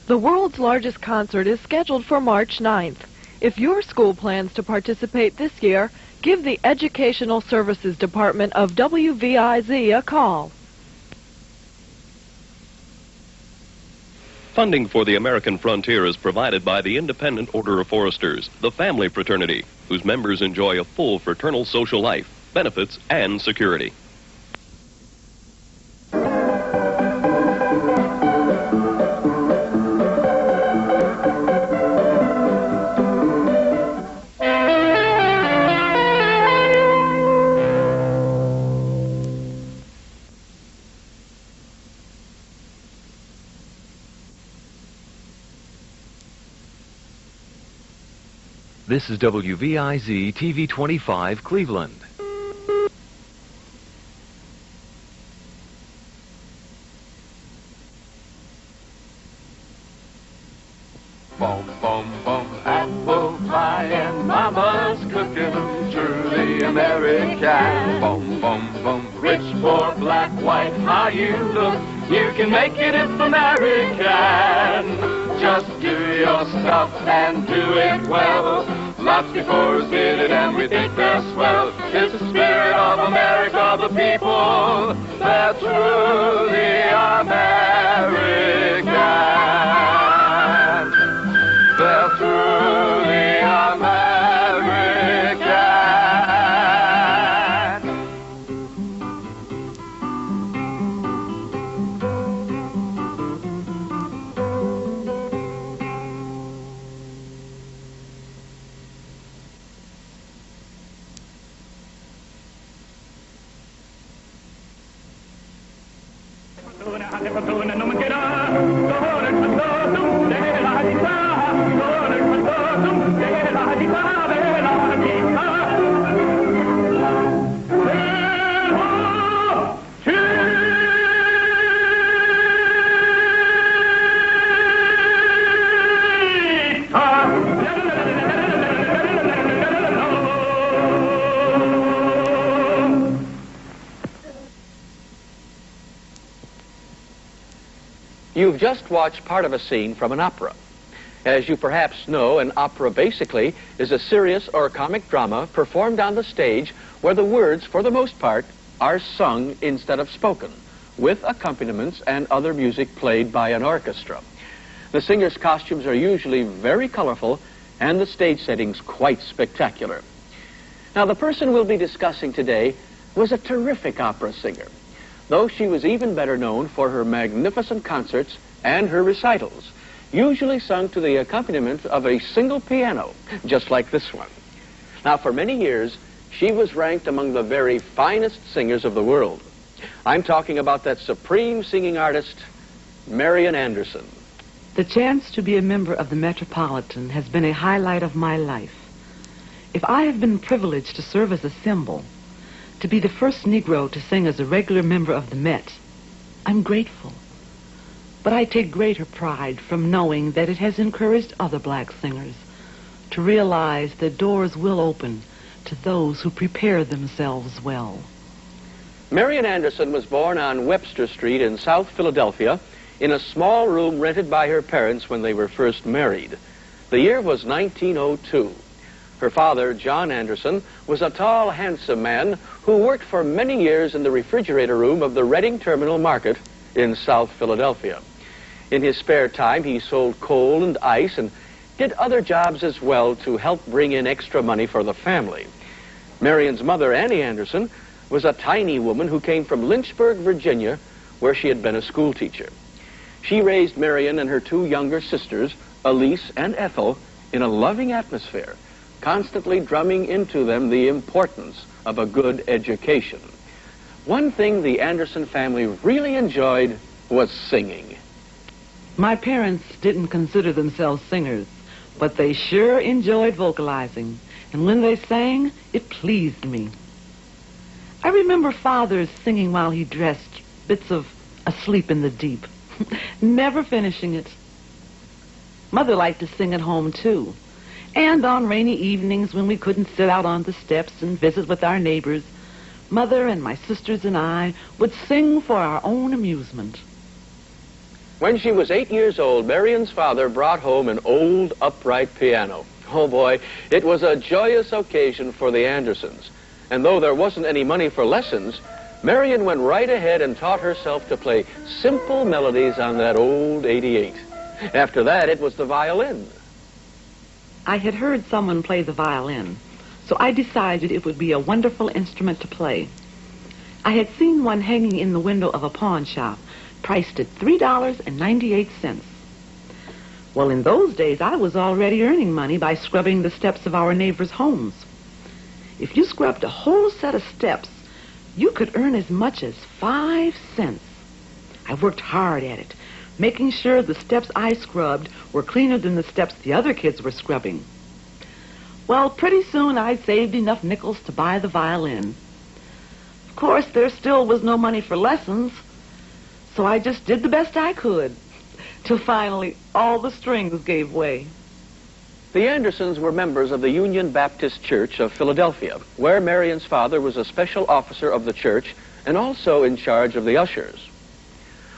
The world's largest concert is scheduled for March 9th. If your school plans to participate this year, give the Educational Services Department of WVIZ a call. Funding for the American frontier is provided by the Independent Order of Foresters, the family fraternity, whose members enjoy a full fraternal social life, benefits, and security. This is WVIZ TV 25 Cleveland. Boom, boom, boom, apple pie and mama's cooking, truly American. Boom, boom, boom, rich, poor, black, white, how you look, you can make it if American. Just do your stuff and do it well. Lots before us did it and we think they're swell. It's the spirit of America, the people, they're truly American. They're truly American. You've just watched part of a scene from an opera. As you perhaps know, an opera basically is a serious or comic drama performed on the stage where the words, for the most part, are sung instead of spoken, with accompaniments and other music played by an orchestra. The singers' costumes are usually very colorful and the stage settings quite spectacular. Now, the person we'll be discussing today was a terrific opera singer, though she was even better known for her magnificent concerts and her recitals, usually sung to the accompaniment of a single piano, just like this one. Now, for many years, she was ranked among the very finest singers of the world. I'm talking about that supreme singing artist, Marian Anderson. The chance to be a member of the Metropolitan has been a highlight of my life. If I have been privileged to serve as a symbol, to be the first Negro to sing as a regular member of the Met, I'm grateful. But I take greater pride from knowing that it has encouraged other black singers to realize that doors will open to those who prepare themselves well. Marian Anderson was born on Webster Street in South Philadelphia in a small room rented by her parents when they were first married. The year was 1902. Her father, John Anderson, was a tall, handsome man who worked for many years in the refrigerator room of the Reading Terminal Market in South Philadelphia. In his spare time, he sold coal and ice and did other jobs as well to help bring in extra money for the family. Marian's mother, Annie Anderson, was a tiny woman who came from Lynchburg, Virginia, where she had been a school teacher. She raised Marian and her two younger sisters, Elise and Ethel, in a loving atmosphere, constantly drumming into them the importance of a good education. One thing the Anderson family really enjoyed was singing. My parents didn't consider themselves singers, but they sure enjoyed vocalizing, and when they sang, it pleased me. I remember Father singing while he dressed bits of Asleep in the Deep, never finishing it. Mother liked to sing at home, too. And on rainy evenings when we couldn't sit out on the steps and visit with our neighbors, Mother and my sisters and I would sing for our own amusement. When she was 8 years old, Marian's father brought home an old upright piano. Oh boy, it was a joyous occasion for the Andersons. And though there wasn't any money for lessons, Marian went right ahead and taught herself to play simple melodies on that old 88. After that, it was the violin. I had heard someone play the violin, so I decided it would be a wonderful instrument to play. I had seen one hanging in the window of a pawn shop, priced at $3.98. Well, in those days, I was already earning money by scrubbing the steps of our neighbors' homes. If you scrubbed a whole set of steps, you could earn as much as 5 cents. I worked hard at it, making sure the steps I scrubbed were cleaner than the steps the other kids were scrubbing. Well, pretty soon I saved enough nickels to buy the violin. Of course, there still was no money for lessons, so I just did the best I could, till finally all the strings gave way. The Andersons were members of the Union Baptist Church of Philadelphia, where Marian's father was a special officer of the church and also in charge of the ushers.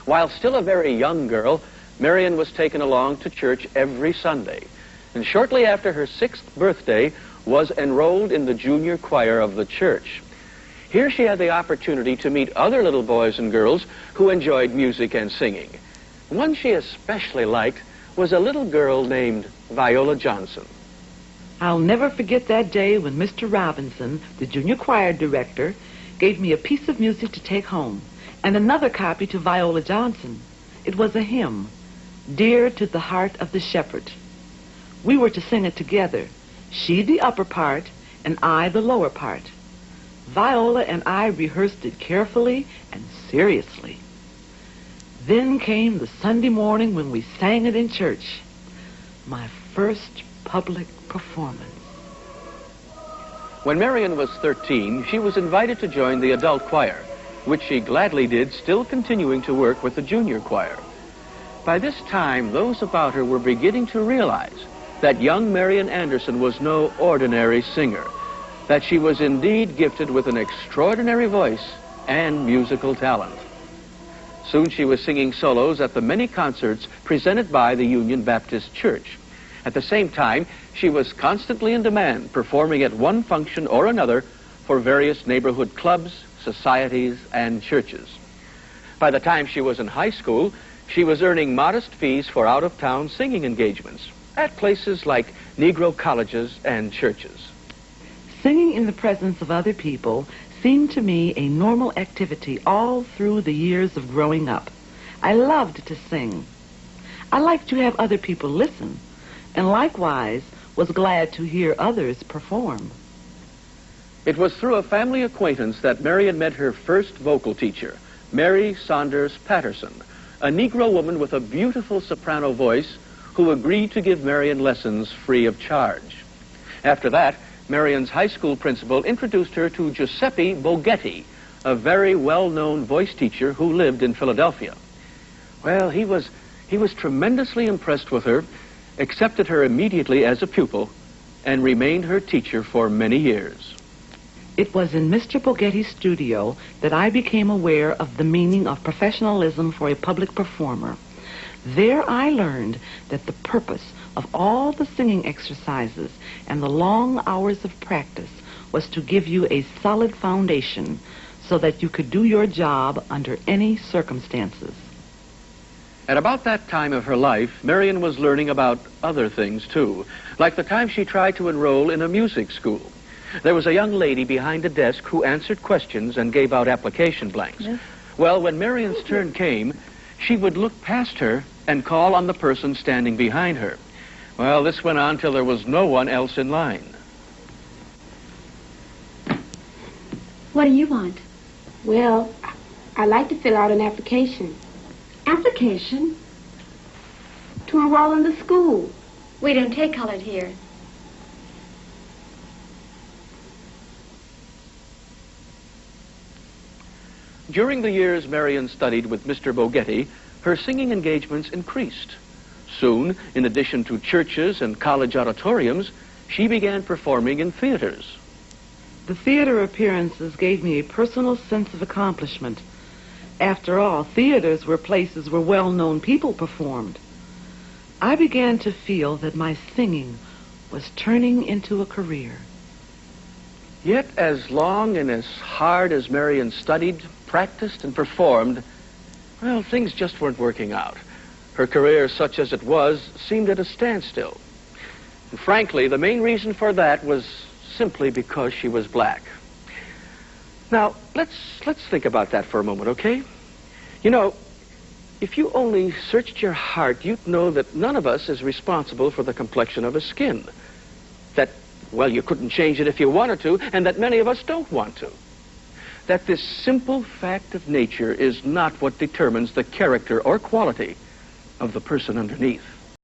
While still a very young girl, Marian was taken along to church every Sunday, and shortly after her 6th birthday was enrolled in the junior choir of the church. Here she had the opportunity to meet other little boys and girls who enjoyed music and singing. One she especially liked was a little girl named Viola Johnson. I'll never forget that day when Mr. Robinson, the junior choir director, gave me a piece of music to take home and another copy to Viola Johnson. It was a hymn, Dear to the Heart of the Shepherd. We were to sing it together, she the upper part and I the lower part. Viola and I rehearsed it carefully and seriously. Then came the Sunday morning when we sang it in church. My first public performance. When Marian was 13, she was invited to join the adult choir, which she gladly did, still continuing to work with the junior choir. By this time, those about her were beginning to realize that young Marian Anderson was no ordinary singer, that she was indeed gifted with an extraordinary voice and musical talent. Soon she was singing solos at the many concerts presented by the Union Baptist Church. At the same time, she was constantly in demand, performing at one function or another for various neighborhood clubs, societies, and churches. By the time she was in high school, she was earning modest fees for out-of-town singing engagements at places like Negro colleges and churches. Singing in the presence of other people seemed to me a normal activity all through the years of growing up. I loved to sing. I liked to have other people listen, and likewise was glad to hear others perform. It was through a family acquaintance that Marian met her first vocal teacher, Mary Saunders Patterson, a Negro woman with a beautiful soprano voice who agreed to give Marian lessons free of charge. After that, Marian's high school principal introduced her to Giuseppe Boghetti, a very well-known voice teacher who lived in Philadelphia. Well, he was tremendously impressed with her, accepted her immediately as a pupil, and remained her teacher for many years. It was in Mr. Boghetti's studio that I became aware of the meaning of professionalism for a public performer. There I learned that the purpose of all the singing exercises and the long hours of practice was to give you a solid foundation so that you could do your job under any circumstances. At about that time of her life, Marian was learning about other things, too, like the time she tried to enroll in a music school. There was a young lady behind a desk who answered questions and gave out application blanks. Yes. Well, when Marian's turn came, she would look past her and call on the person standing behind her. Well, this went on till there was no one else in line. What do you want? Well, I'd like to fill out an application. Application? To enroll in the school. We don't take colored here. During the years Marian studied with Mr. Boghetti, her singing engagements increased. Soon, in addition to churches and college auditoriums, she began performing in theaters. The theater appearances gave me a personal sense of accomplishment. After all, theaters were places where well-known people performed. I began to feel that my singing was turning into a career. Yet as long and as hard as Marian studied, practiced, and performed, well, things just weren't working out. Her career, such as it was, seemed at a standstill. And frankly, the main reason for that was simply because she was black. Now, let's think about that for a moment, okay? You know, if you only searched your heart, you'd know that none of us is responsible for the complexion of his skin. That, well, you couldn't change it if you wanted to, and that many of us don't want to. That this simple fact of nature is not what determines the character or quality of the person underneath.